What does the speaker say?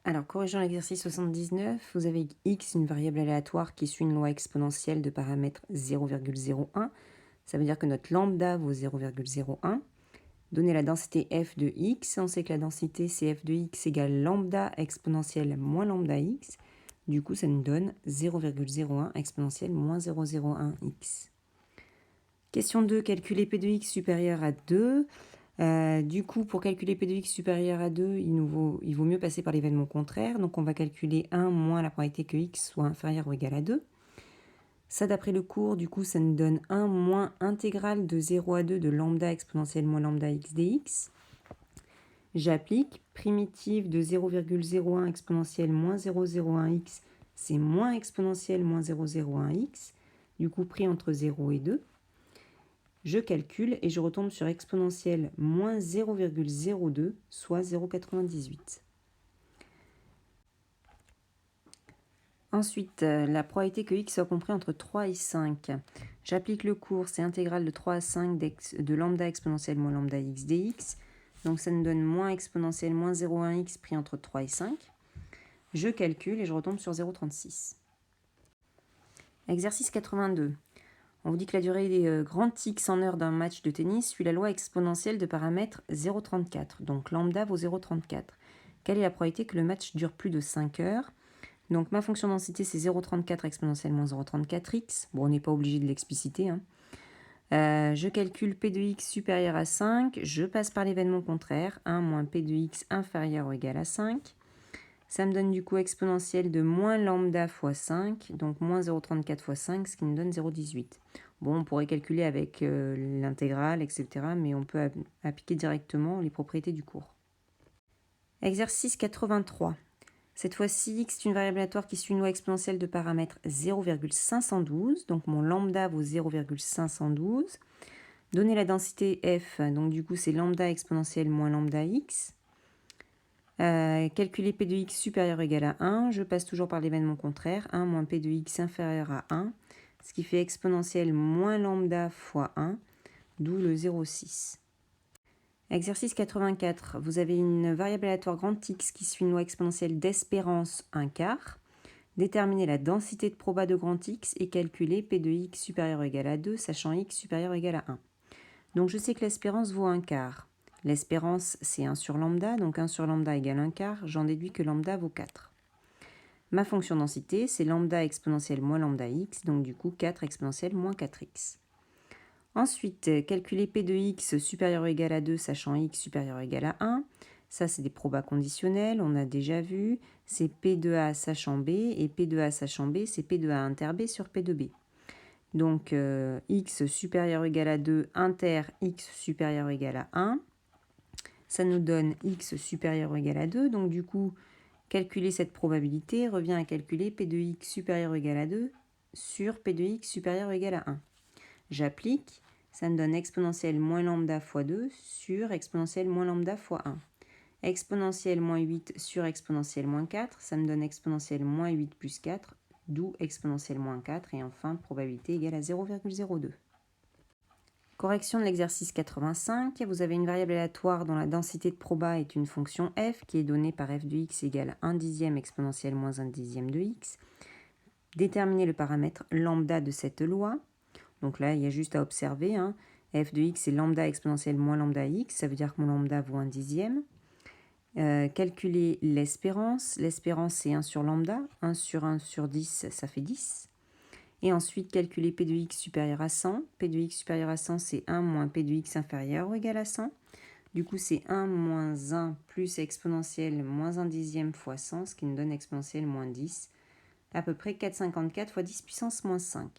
Alors, corrigeant l'exercice 79, vous avez x, une variable aléatoire qui suit une loi exponentielle de paramètre 0,01. Ça veut dire que notre lambda vaut 0,01. Donnez la densité f de x. On sait que la densité c'est f de x égale lambda exponentielle moins lambda x. Du coup, ça nous donne 0,01 exponentielle moins 0,01x. Question 2, calculer p de x supérieur à 2. Du coup, pour calculer p de x supérieur à 2, il vaut mieux passer par l'événement contraire. Donc, on va calculer 1 moins la probabilité que x soit inférieur ou égal à 2. Ça, d'après le cours, du coup, ça nous donne 1 moins intégrale de 0 à 2 de lambda exponentielle moins lambda x dx. J'applique primitive de 0,01 exponentielle moins 0,01x, c'est moins exponentielle moins 0,01x, du coup pris entre 0 et 2. Je calcule et je retombe sur exponentielle moins 0,02, soit 0,98. Ensuite, la probabilité que x soit compris entre 3 et 5. J'applique le cours, c'est intégrale de 3 à 5 de lambda exponentielle moins lambda x dx. Donc ça nous donne moins exponentielle moins 0,1x pris entre 3 et 5. Je calcule et je retombe sur 0,36. Exercice 82. On vous dit que la durée des grands x en heure d'un match de tennis suit la loi exponentielle de paramètre 0,34. Donc lambda vaut 0,34. Quelle est la probabilité que le match dure plus de 5 heures? Donc ma fonction densité c'est 0,34 exponentielle moins 0,34x. Bon, on n'est pas obligé de l'expliciter. Je calcule p de x supérieur à 5. Je passe par l'événement contraire. 1 moins p de x inférieur ou égal à 5. Ça me donne du coup exponentielle de moins lambda fois 5, donc moins 0,34 fois 5, ce qui me donne 0,18. Bon, on pourrait calculer avec l'intégrale, etc., mais on peut appliquer directement les propriétés du cours. Exercice 83. Cette fois-ci, x est une variable aléatoire qui suit une loi exponentielle de paramètre 0,512, donc mon lambda vaut 0,512. Donnez la densité f, donc du coup c'est lambda exponentielle moins lambda x. Calculer p de x supérieur ou égal à 1, je passe toujours par l'événement contraire, 1 moins p de x inférieur à 1, ce qui fait exponentielle moins lambda fois 1, d'où le 0,6. Exercice 84, vous avez une variable aléatoire grand x qui suit une loi exponentielle d'espérance 1 quart. Déterminez la densité de proba de grand x et calculez p de x supérieur ou égal à 2, sachant x supérieur ou égal à 1. Donc je sais que l'espérance vaut 1 quart. L'espérance, c'est 1 sur lambda, donc 1 sur lambda égale 1 quart. J'en déduis que lambda vaut 4. Ma fonction densité, c'est lambda exponentielle moins lambda x, donc du coup 4 exponentielle moins 4x. Ensuite, calculer p de x supérieur ou égal à 2, sachant x supérieur ou égal à 1. Ça, c'est des probas conditionnels, on a déjà vu. C'est p de a sachant b, et p de a sachant b, c'est p de a inter b sur p de b. Donc, x supérieur ou égal à 2 inter x supérieur ou égal à 1. Ça nous donne x supérieur ou égal à 2. Donc, du coup, calculer cette probabilité revient à calculer p de x supérieur ou égal à 2 sur p de x supérieur ou égal à 1. J'applique, ça me donne exponentielle moins lambda fois 2 sur exponentielle moins lambda fois 1. Exponentielle moins 8 sur exponentielle moins 4, ça me donne exponentielle moins 8 plus 4, d'où exponentielle moins 4. Et enfin, probabilité égale à 0,02. Correction de l'exercice 85. Vous avez une variable aléatoire dont la densité de proba est une fonction f qui est donnée par f de x égale 1 dixième exponentielle moins 1 dixième de x. Déterminez le paramètre lambda de cette loi. Donc là, il y a juste à observer. F de x, c'est lambda exponentielle moins lambda x. Ça veut dire que mon lambda vaut 1 dixième. Calculer l'espérance. L'espérance, c'est 1 sur lambda. 1 sur 10, ça fait 10. Et ensuite, calculer p de x supérieur à 100. P de x supérieur à 100, c'est 1 moins p de x inférieur ou égal à 100. Du coup, c'est 1 moins 1 plus exponentielle moins 1 dixième fois 100, ce qui nous donne exponentielle moins 10. À peu près 4,54 fois 10 puissance moins 5.